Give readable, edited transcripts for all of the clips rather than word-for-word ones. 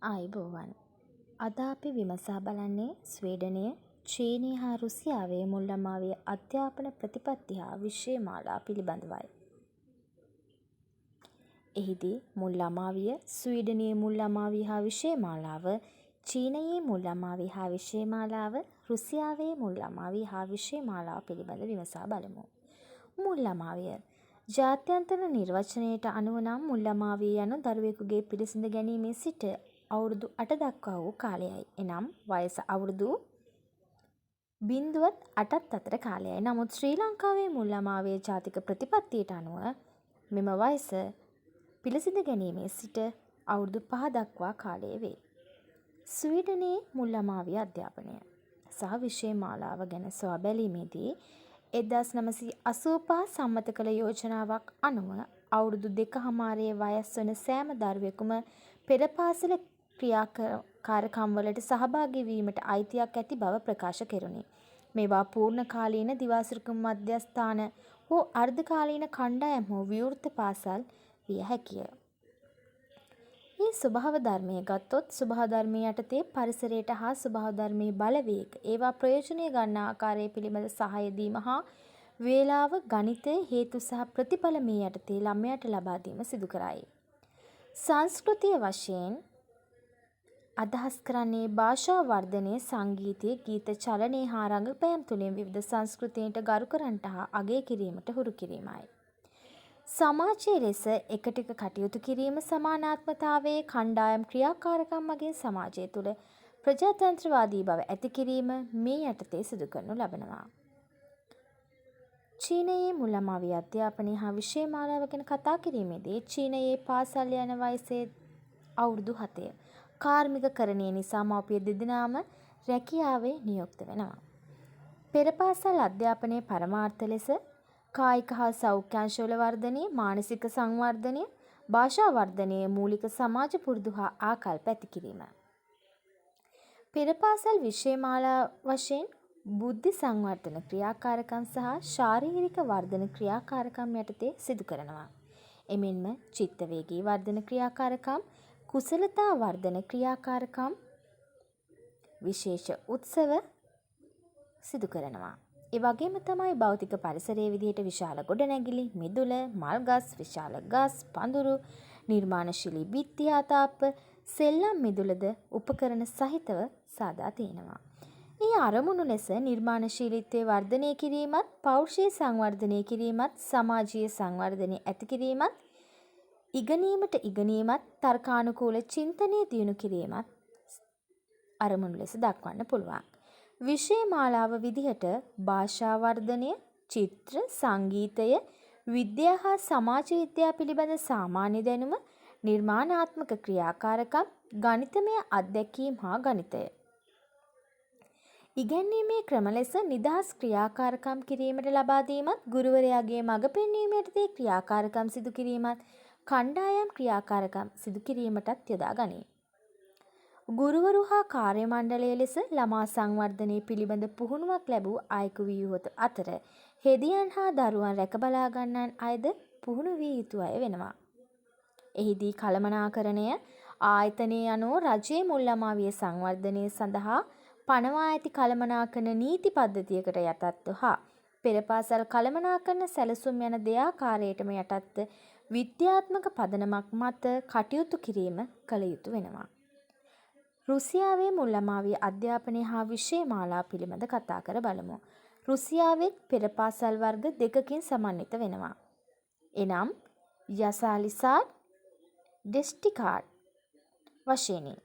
ආයුබෝවන්. අද අපි විමසා බලන්නේ ස්වීඩනය, චීනය හා රුසියාවේ මුල් ළමාවිය අධ්‍යාපන ප්‍රතිපත්ති හා විෂය මාලා පිළිබඳවයි. එහිදී මුල් ළමාවිය ස්වීඩනයේ මුල් ළමාවිය හා විෂය මාලාව, චීනයේ මුල් ළමාවිය හා විෂය මාලාව, රුසියාවේ මුල් ළමාවිය හා විෂය මාලාව පිළිබඳ විමසා බලමු. මුල් ළමාවිය ජාත්‍යන්තර නිර්වචනයට අනුව නම් මුල් ළමාවිය යනු දරුවෙකුගේ පිළිසිඳ ගැනීමේ සිට අවුරුදු 8 දක්වා වූ කාලයයි. එනම් වයස අවුරුදු 0.8ත් අතර කාලයයි. නමුත් ශ්‍රී ලංකාවේ මුල් ළමාවිය ජාතික ප්‍රතිපත්තියට අනුව මෙම වයස පිළිසිඳ ගැනීමේ සිට අවුරුදු 5 දක්වා කාලය වේ. ස්වීඩනයේ මුල් ළමාවිය අධ්‍යාපනය සහ විෂය මාලාව ගැන සොයා බැලීමේදී 1985 සම්මත කළ යෝජනාවක් අනුව අවුරුදු 2.5 වයස් වන සෑම දරුවෙකුම පෙර පාසල ක්‍රියාකාරකම්වලට සහභාගී වීමට අයිතියක් ඇති බව ප්‍රකාශ කෙරුණි. මේවා පූර්ණ කාලීන දිවාසිරිකුම් මධ්‍යස්ථාන හෝ අර්ධකාලීන කණ්ඩායම් හෝ විවෘත පාසල් විය හැකිය. මේ ස්වභාව ධර්මය ගත්තොත් ස්වභාව ධර්මය යටතේ පරිසරයට හා ස්වභාව ධර්මයේ බලවේග ඒවා ප්‍රයෝජනය ගන්නා ආකාරය පිළිබඳ සහාය දීම හා වේලාව ගණිතය හේතු සහ ප්‍රතිඵල මේ යටතේ ළමයාට ලබා දීම සිදු කරයි. සංස්කෘතිය වශයෙන් අදහස් කරන්නේ භාෂා වර්ධනය, සංගීතය, ගීත චලනය හා රංගපෑම් තුළින් විවිධ සංස්කෘතීන්ට ගරු කරන්නට හා අගය කිරීමට හුරු කිරීමයි. සමාජයේ ලෙස එකට එක කටයුතු කිරීම, සමානාත්මතාවයේ කණ්ඩායම් ක්‍රියාකාරකම් මගින් සමාජය තුළ ප්‍රජාතන්ත්‍රවාදී බව ඇති කිරීම මේ යටතේ සිදු කරනු ලබනවා. චීනයේ මුල් ළමාවිය අධ්‍යාපනය හා විෂය මාලාව ගැන කතා කිරීමේදී චීනයේ පාසල් යන වයසේ අවුරුදු 7ය. කාර්මිකකරණය නිසා මව්පිය දෙදෙනාම රැකියාවේ නියුක්ත වෙනවා. පෙර පාසල් අධ්‍යාපනයේ පරමාර්ථ ලෙස කායික හා සෞඛ්‍යාංශවල වර්ධනය, මානසික සංවර්ධනය, භාෂා වර්ධනය, මූලික සමාජ පුරුදු හා ආකල්ප ඇති කිරීම. පෙර පාසල් විෂය මාලා වශයෙන් බුද්ධි සංවර්ධන ක්‍රියාකාරකම් සහ ශාරීරික වර්ධන ක්‍රියාකාරකම් යටතේ සිදු කරනවා. එමෙන්ම චිත්ත වේගී වර්ධන ක්‍රියාකාරකම්, කුසලතා වර්ධන ක්‍රියාකාරකම්, විශේෂ උත්සව සිදු කරනවා. ඒ වගේම තමයි භෞතික පරිසරයේ විදිහට විශාල ගොඩනැගිලි, මිදුල, මල්ගස්, විශාල ගස්, පඳුරු, නිර්මාණශීලී බිත්ති හා තාප්ප, සෙල්ලම් මිදුලද උපකරණ සහිතව සාදා තියෙනවා. මේ අරමුණු ලෙස නිර්මාණශීලීත්වය වර්ධනය කිරීමත්, පෞරුෂය සංවර්ධනය කිරීමත්, සමාජීය සංවර්ධනය ඇති කිරීමත්, ඉගෙනීමත්, තර්කානුකූල චින්තනය දියුණු කිරීමත් අරමුණු ලෙස දක්වන්න පුළුවන්. විෂය මාලාව විදිහට භාෂා වර්ධනය, චිත්‍ර, සංගීතය, විද්‍යා හා සමාජ විද්‍යා පිළිබඳ සාමාන්‍ය දැනුම, නිර්මාණාත්මක ක්‍රියාකාරකම්, ගණිතමය අත්දැකීම් හා ගණිතය. ඉගැන්වීමේ ක්‍රම ලෙස නිදහස් ක්‍රියාකාරකම් කිරීමට ලබා දීමත්, ගුරුවරයාගේ මඟ පෙන්වීම යටතේ ක්‍රියාකාරකම් සිදු කිරීමත්, කණ්ඩායම් ක්‍රියාකාරකම් සිදු කිරීමටත් යොදා ගනී. ගුරුවරු හා කාර්ය මණ්ඩලය ලෙස ළමා සංවර්ධනය පිළිබඳ පුහුණුවක් ලැබූ අයෙකු විය යුතු අතර හෙදියන් හා දරුවන් රැක බලා ගන්නන් අයද පුහුණු විය යුතු අය වෙනවා. එහිදී කළමනාකරණය ආයතනය යනු රජයේ මුල් ළමාවිය සංවර්ධනය සඳහා පනවා ඇති කළමනාකරණ නීති පද්ධතියකට යටත්ව හා පෙර පාසල් කළමනාකරණ සැලසුම් යන දෙආකාරයටම යටත්ව විද්‍යාත්මක පදනමක් මත කටයුතු කිරීම කළ යුතු වෙනවා. රුසියාවේ මුල් ළමාවිය අධ්‍යාපනය හා විෂය මාලා පිළිබඳ කතා කර බලමු. රුසියාවෙත් පෙර පාසල් වර්ග දෙකකින් සමන්විත වෙනවා. එනම් යසාලිසාට්, ඩෙස්ටිකාට් වශයෙනි.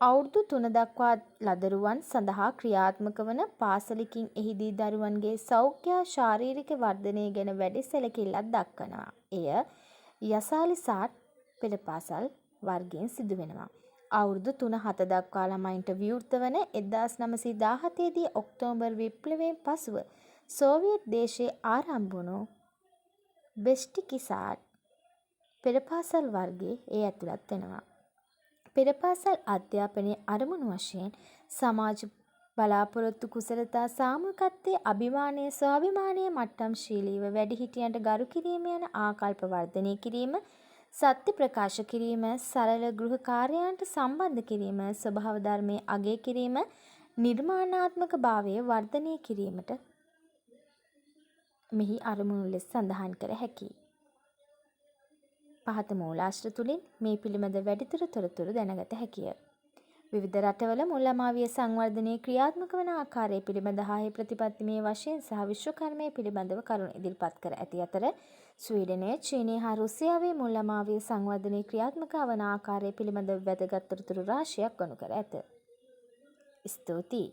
අවුරුදු 3 දක්වා ලදරුවන් සඳහා ක්‍රියාත්මක වන පාසලකින් එහිදී දරුවන්ගේ සෞඛ්‍ය හා ශාරීරික වර්ධනය ගැන වැඩි සැලකිල්ලක් දක්වනවා. එය යසාලිසාට් පෙර පාසල් වර්ගයෙන් සිදු වෙනවා. අවුරුදු 3-7 දක්වා ළමයින්ට විවෘත වන 1917 දී ඔක්තෝබර් විප්ලවයෙන් පසුව සෝවියට් දේශයේ ආරම්භ වුණු බෙස්ටිකිසාට් පෙර පාසල් වර්ගයේ ඒ ඇතුළත් වෙනවා. පෙර පාසල් අධ්‍යාපනයේ අරමුණු වශයෙන් සමාජ බලාපොරොත්තු, කුසලතා, සාමූහිකත්වයේ අභිමානය, ස්වාභිමානය, මට්ටම් ශීලීව වැඩිහිටියන්ට ගරු කිරීම යන ආකල්ප වර්ධනය කිරීම, සත්‍ය ප්‍රකාශ කිරීම, සරල ගෘහ කාර්යයන්ට සම්බන්ධ කිරීම, ස්වභාව ධර්මයේ අගය කිරීම, නිර්මාණාත්මක භාවය වර්ධනය කිරීමට මෙහි අරමුණු ලෙස සඳහන් කර හැකියි. පහත මූලාශ්‍ර තුලින් මේ පිළිබඳ වැඩිදුර තොරතුරු දැනගත හැකිය. විවිධ රටවල මුල් ළමාවිය සංවර්ධනයේ ක්‍රියාත්මක වන ආකාරය පිළිබඳ හා ප්‍රතිපත්තිමය වශයෙන් සහ විශ්වකර්මය පිළිබඳව කරුණු ඉදිරිපත් කර ඇති අතර ස්වීඩනය, චීනය හා රුසියාවේ මුල් ළමාවිය සංවර්ධනයේ ක්‍රියාත්මක වන ආකාරය පිළිබඳව වැදගත් තොරතුරු රාශියක් ගොනු කර ඇත. ස්තුතියි.